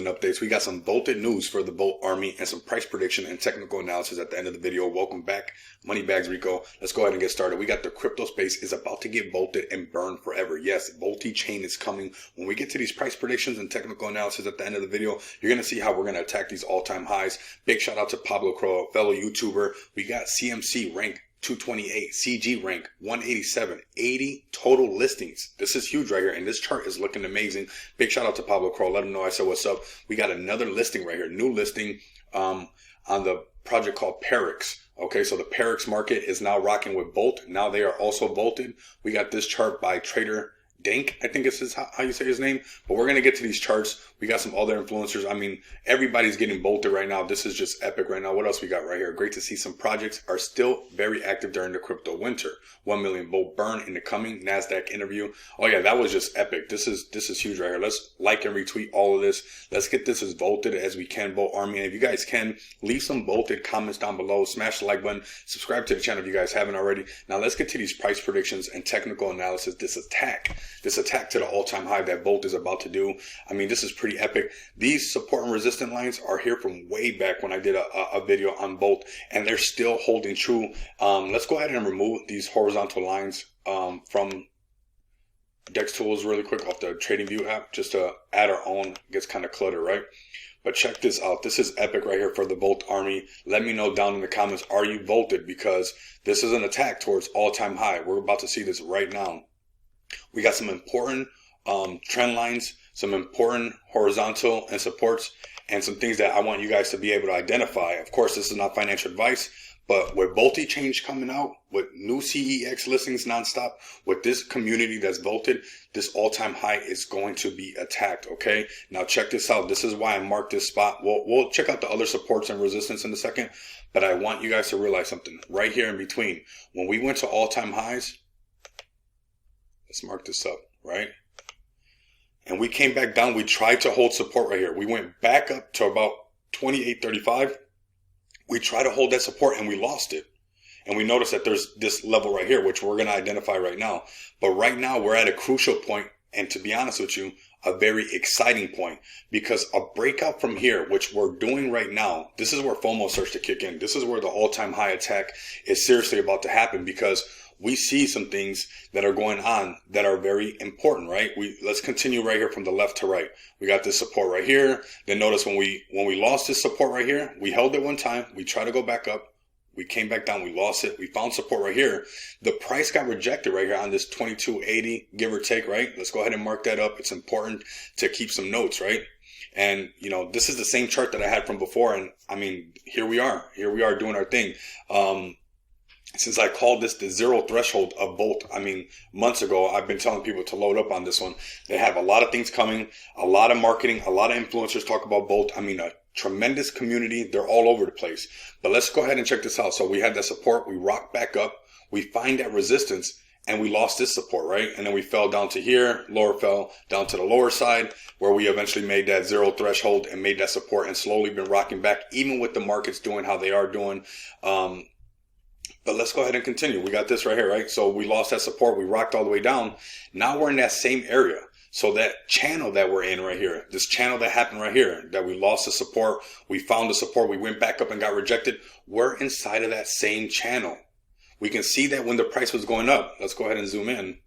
and updates. We got some bolted news for the Bolt Army and some price prediction and technical analysis at the end of the video. Welcome back, Moneybags Rico. Let's go ahead and get started. We got the crypto space is about to get bolted and burned forever. Yes, Voltichange is coming. When we get to these price predictions and technical analysis at the end of the video, you're going to see how we're going to attack these all-time highs. Big shout out to Pablo Crow, fellow YouTuber. We got CMC rank 228, CG rank 187, 80 total listings. This is huge right here, and this chart is looking amazing. Big shout out to Pablo Crow. Let him know I said what's up. We got another listing right here, new listing on the project called Perix. Okay, so the Perix market is now rocking with Bolt. Now they are also bolted. We got this chart by Trader Dank, I think it's how you say his name. But we're going to get to these charts. We got some other influencers. I mean, everybody's getting bolted right now. This is just epic right now. What else we got right here? Great to see some projects are still very active during the crypto winter. 1 million Bolt burn in the coming NASDAQ interview. Oh yeah, that was just epic. This is huge right here. Let's like and retweet all of this. Let's get this as bolted as we can, Bolt Army. And if you guys can, leave some bolted comments down below. Smash the like button. Subscribe to the channel if you guys haven't already. Now let's get to these price predictions and technical analysis. This attack to the all-time high that Bolt is about to do. I mean, this is pretty epic. These support and resistance lines are here from way back when I did a video on Bolt, and they're still holding true. Let's go ahead and remove these horizontal lines from Dex Tools really quick off the TradingView app, just to add our own. It gets kind of cluttered, right? But check this out. This is epic right here for the Bolt Army. Let me know down in the comments, are you bolted? Because this is an attack towards all-time high. We're about to see this right now. We got some important trend lines, some important horizontal and supports, and some things that I want you guys to be able to identify. Of course, this is not financial advice, but with Voltichange coming out, with new CEX listings nonstop, with this community that's bolted, this all-time high is going to be attacked, okay? Now check this out. This is why I marked this spot. We'll check out the other supports and resistance in a second, but I want you guys to realize something. Right here in between, when we went to all-time highs, let's mark this up, right? And we came back down. We tried to hold support right here. We went back up to about 28.35. We tried to hold that support and we lost it. And we noticed that there's this level right here, which we're going to identify right now. But right now we're at a crucial point, and to be honest with you, a very exciting point, because a breakout from here, which we're doing right now, this is where FOMO starts to kick in. This is where the all-time high attack is seriously about to happen, because we see some things that are going on that are very important, right? Let's continue right here from the left to right. We got this support right here. Then notice when we lost this support right here, we held it one time. We tried to go back up. We came back down. We lost it. We found support right here. The price got rejected right here on this 2280, give or take, right? Let's go ahead and mark that up. It's important to keep some notes, right? And, you know, this is the same chart that I had from before. And I mean, here we are doing our thing. Since I called this the zero threshold of Bolt, I mean, months ago, I've been telling people to load up on this one. They have a lot of things coming, a lot of marketing, a lot of influencers talk about Bolt. I mean, a tremendous community. They're all over the place. But let's go ahead and check this out. So we had that support. We rocked back up. We find that resistance, and we lost this support, right? And then we fell down to here, fell down to the lower side, where we eventually made that zero threshold and made that support, and slowly been rocking back, even with the markets doing how they are doing. But let's go ahead and continue. We got this right here, right? So we lost that support. We rocked all the way down. Now we're in that same area. So that channel that we're in right here, this channel that happened right here, that we lost the support, we found the support, we went back up and got rejected. We're inside of that same channel. We can see that when the price was going up. Let's go ahead and zoom in.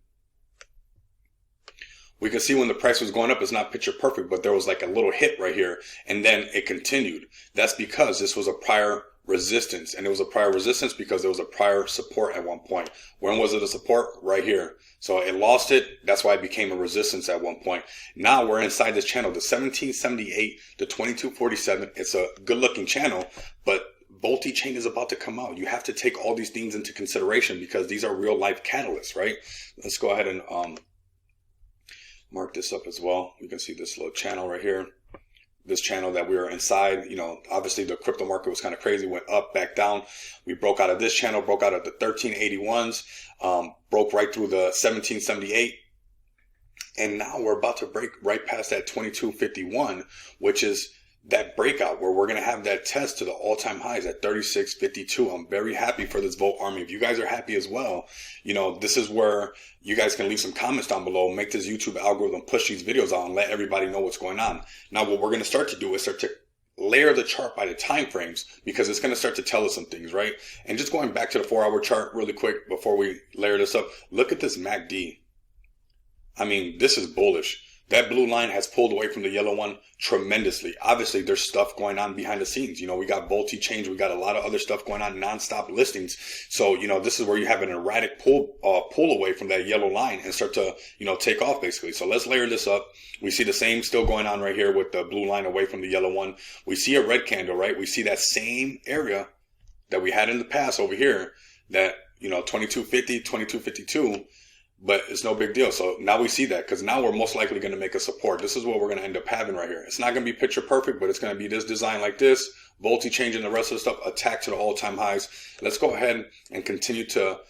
We can see when the price was going up, it's not picture perfect, but there was like a little hit right here, and then it continued. That's because this was a prior resistance, and it was a prior resistance because there was a prior support at one point. When was it a support? Right here. So it lost it. That's why it became a resistance at one point. Now we're inside this channel, the 1778 to 2247. It's a good looking channel, but Voltichange is about to come out. You have to take all these things into consideration because these are real life catalysts, right? Let's go ahead and mark this up as well. You can see this little channel right here. This channel that we were inside, you know, obviously the crypto market was kind of crazy, went up, back down. We broke out of this channel, broke out of the 1381s, broke right through the 1778. And now we're about to break right past that 2251, which is that breakout where we're going to have that test to the all-time highs at 36.52. I'm very happy for this Volt Army. If you guys are happy as well, you know, this is where you guys can leave some comments down below, make this YouTube algorithm push these videos out and let everybody know what's going on. Now, what we're going to start to do is start to layer the chart by the time frames, because it's going to start to tell us some things, right? And just going back to the 4-hour chart really quick before we layer this up, look at this MACD. I mean, this is bullish. That blue line has pulled away from the yellow one tremendously. Obviously, there's stuff going on behind the scenes. You know, we got Voltichange. We got a lot of other stuff going on, non-stop listings. So, you know, this is where you have an erratic pull away from that yellow line and start to, you know, take off basically. So let's layer this up. We see the same still going on right here with the blue line away from the yellow one. We see a red candle, right? We see that same area that we had in the past over here, that, you know, 2250, 2252. But it's no big deal. So now we see that, because now we're most likely going to make a support. This is what we're going to end up having right here. It's not going to be picture perfect, but it's going to be this design like this. Voltichange and the rest of the stuff, attack to the all-time highs. Let's go ahead and continue to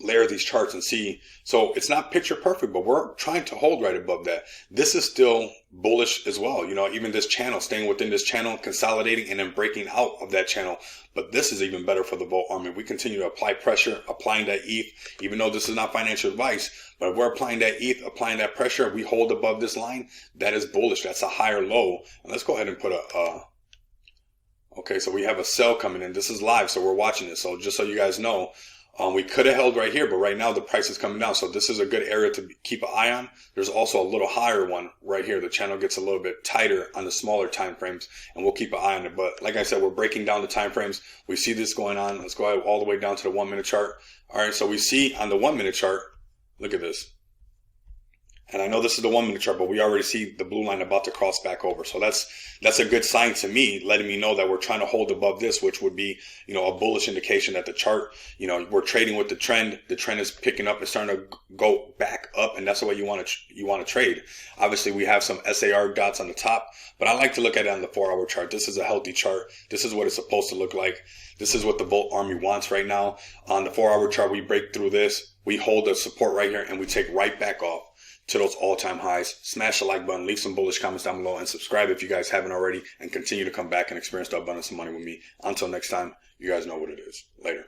layer these charts and see. So it's not picture perfect, but we're trying to hold right above that. This is still bullish as well. You know, even this channel, staying within this channel, consolidating and then breaking out of that channel. But this is even better for the Volt Army. We continue to apply pressure, applying that ETH, even though this is not financial advice, but if we're applying that ETH, applying that pressure, we hold above this line, that is bullish. That's a higher low. And let's go ahead and put okay, so we have a sell coming in. This is live, so we're watching this. So just so you guys know, we could have held right here, but right now the price is coming down. So this is a good area to keep an eye on. There's also a little higher one right here. The channel gets a little bit tighter on the smaller time frames, and we'll keep an eye on it. But like I said, we're breaking down the time frames. We see this going on. Let's go all the way down to the 1 minute chart. All right, so we see on the 1 minute chart, look at this. And I know this is the 1 minute chart, but we already see the blue line about to cross back over. So that's a good sign to me, letting me know that we're trying to hold above this, which would be, you know, a bullish indication that the chart, you know, we're trading with the trend. The trend is picking up. It's starting to go back up, and that's the way you want to trade. Obviously, we have some SAR dots on the top, but I like to look at it on the 4-hour chart. This is a healthy chart. This is what it's supposed to look like. This is what the Volt Army wants right now. On the 4-hour chart, we break through this. We hold the support right here, and we take right back off to those all-time highs. Smash the like button, leave some bullish comments down below, and subscribe if you guys haven't already, and continue to come back and experience the abundance of money with me. Until next time, you guys know what it is. Later.